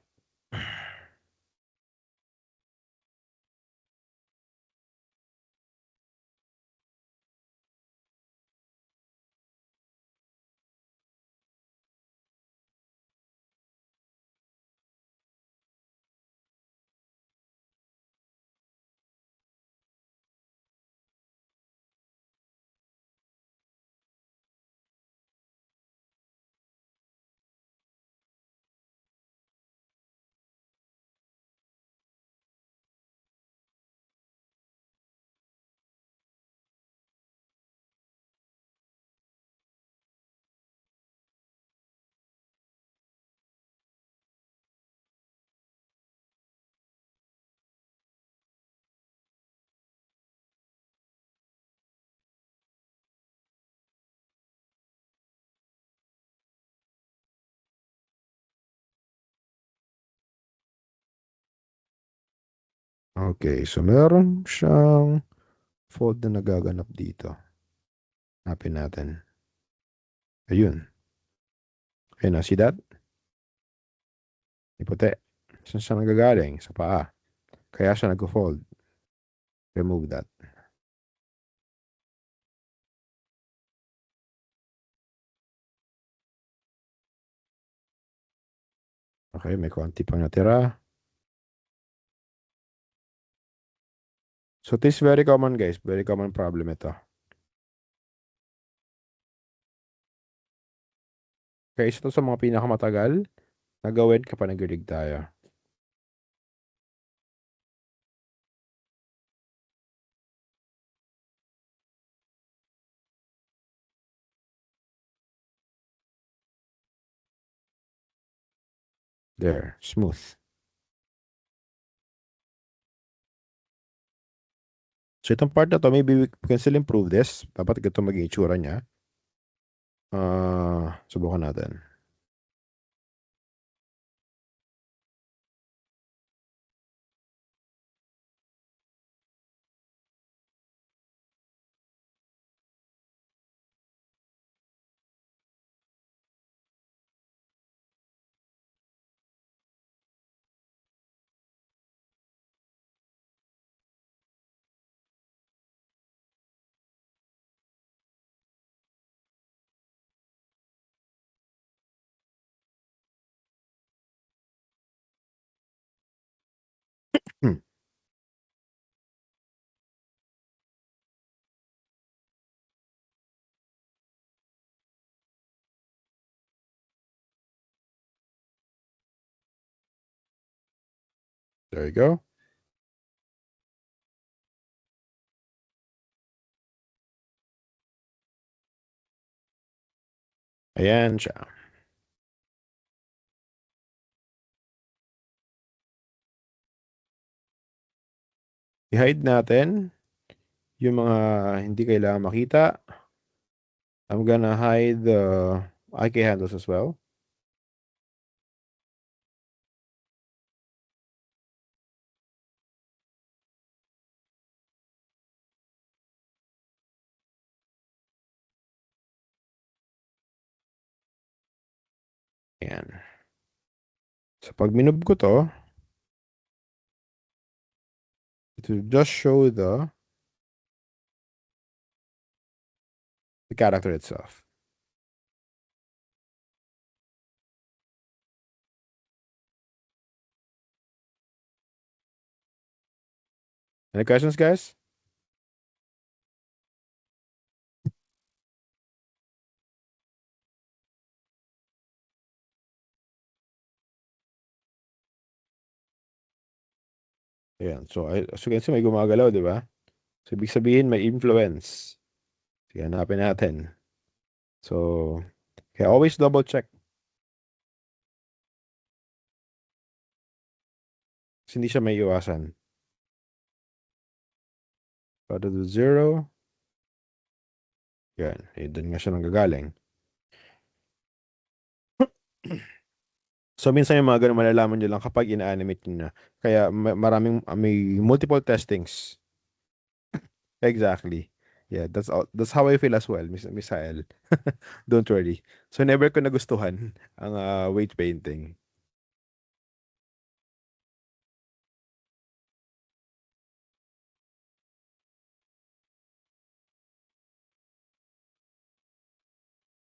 A: Okay, so meron siyang fold na nagaganap dito. Hanapin natin. Ayun. Ayun na, see that? May puti. Saan siya nagagaling? Sa paa. Kaya siya nag-fold. Remove that. Okay, may konti pang natira. So this is very common, guys. Very common problem ito. Kaya isa to sa mga pinakamatagal na gawin kapag nag-rig tayo. There, smooth. So itong part na to, maybe we can still improve this. Dapat ganito maging itsura niya. Subukan natin. Hmm. There you go. Ayan siya. I-hide natin yung mga hindi kailangan makita. I'm gonna hide the IK handles as well. Ayan. So pag minove ko to, it will just show the character itself. Any questions, guys? Ayan. So, as you can see, may gumagalaw, di ba? So, ibig sabihin, may influence. Sige, hanapin natin. So, kaya always double check. Kasi hindi siya may iwasan. Para to 0. Yan. Eh, doon nga siya nanggagaling. So, minsan yung mga ganun malalaman nyo lang kapag ina-animate nyo na. Kaya maraming, may multiple testings. Exactly. Yeah, that's how I feel as well, Misael. Don't worry. So, never ko nagustuhan ang weight painting.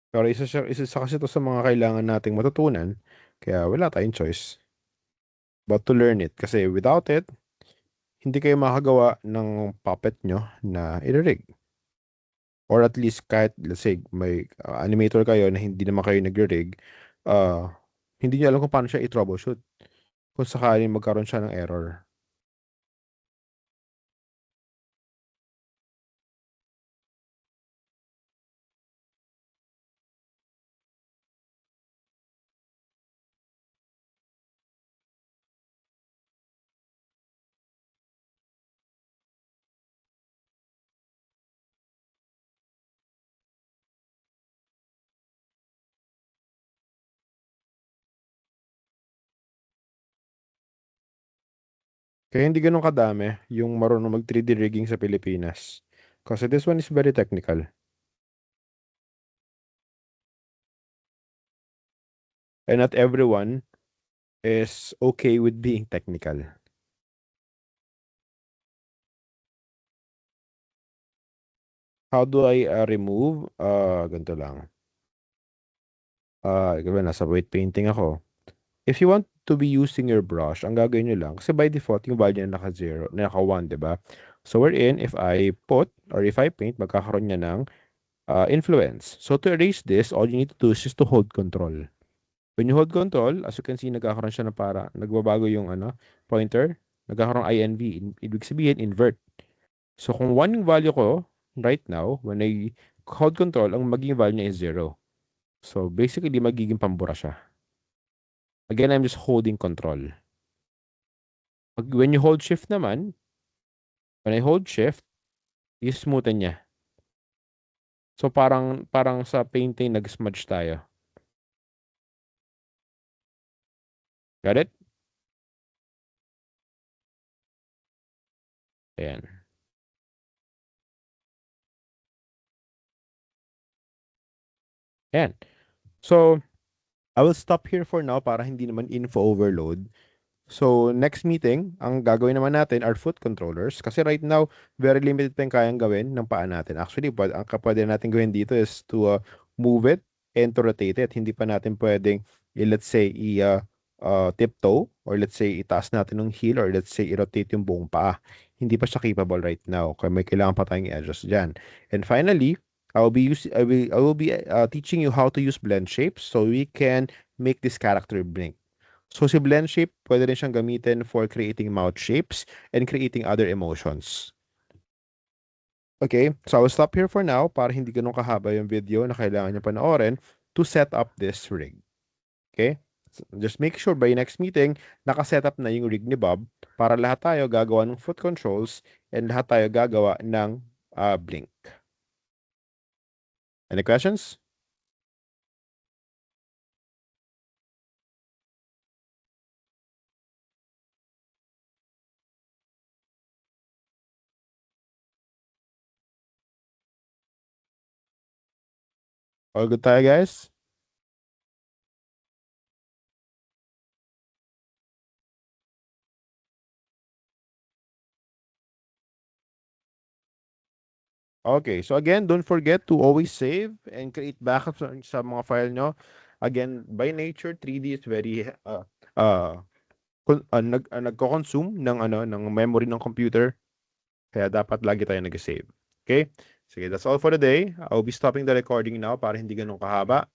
A: Pero isa kasi to sa mga kailangan nating matutunan. Kaya wala tayong choice but to learn it. Kasi without it, hindi kayo makagawa ng puppet nyo na i-rig. Or at least kahit, let's say, may animator kayo na hindi naman kayo nag-rig, uh, hindi nyo alam kung paano siya i-troubleshoot kung sakaling magkaroon siya ng error. Kaya hindi gano'n kadami yung marunong mag 3D rigging sa Pilipinas. Kasi this one is very technical. And not everyone is okay with being technical. How do I remove? Ganito lang. Diba nasa white painting ako. If you want to be using your brush, ang gagawin nyo lang, kasi by default, yung value na naka-0, na naka-1, diba? So wherein, if I put, or if I paint, magkakaroon niya ng influence. So to erase this, all you need to do is just to hold control. When you hold control, as you can see, nagkakaroon siya ng para, nagbabago yung pointer, nagkakaroon INV. Ibig sabihin, invert. So kung 1 yung value ko, right now, when I hold control, ang magiging value niya is 0. So basically, magiging pambura siya. Again, I'm just holding control. When you hold shift naman, when I hold shift, i-smoothen niya. So parang sa painting nag-smudge tayo. Got it? Ayan. Ayan. So, I will stop here for now para hindi naman info overload. So, next meeting, ang gagawin naman natin are foot controllers. Kasi right now, very limited pa yung kayang gawin ng paa natin. Actually, ang pwede natin gawin dito is to move it and to rotate it. Hindi pa natin pwedeng, let's say, tiptoe or let's say, itaas natin ng heel or let's say, i-rotate yung buong paa. Hindi pa siya capable right now. Kaya may kailangan pa tayong i-adjust dyan. And finally, I will be teaching you how to use blend shapes so we can make this character blink. So si blend shape, pwede rin siyang gamitin for creating mouth shapes and creating other emotions. Okay, so I will stop here for now para hindi ganun kahaba yung video na kailangan nyo panoorin to set up this rig. Okay? So just make sure by next meeting, nakaset up na yung rig ni Bob para lahat tayo gagawa ng foot controls and lahat tayo gagawa ng blink. Any questions? All good tayo, guys? Okay, so again, don't forget to always save and create backups sa mga file nyo. Again, by nature, 3D is very nagko-consume ng ng memory ng computer. Kaya dapat lagi tayo nag-save. Okay? Sige, that's all for today. I'll be stopping the recording now para hindi ganun kahaba.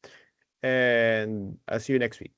A: And I'll see you next week.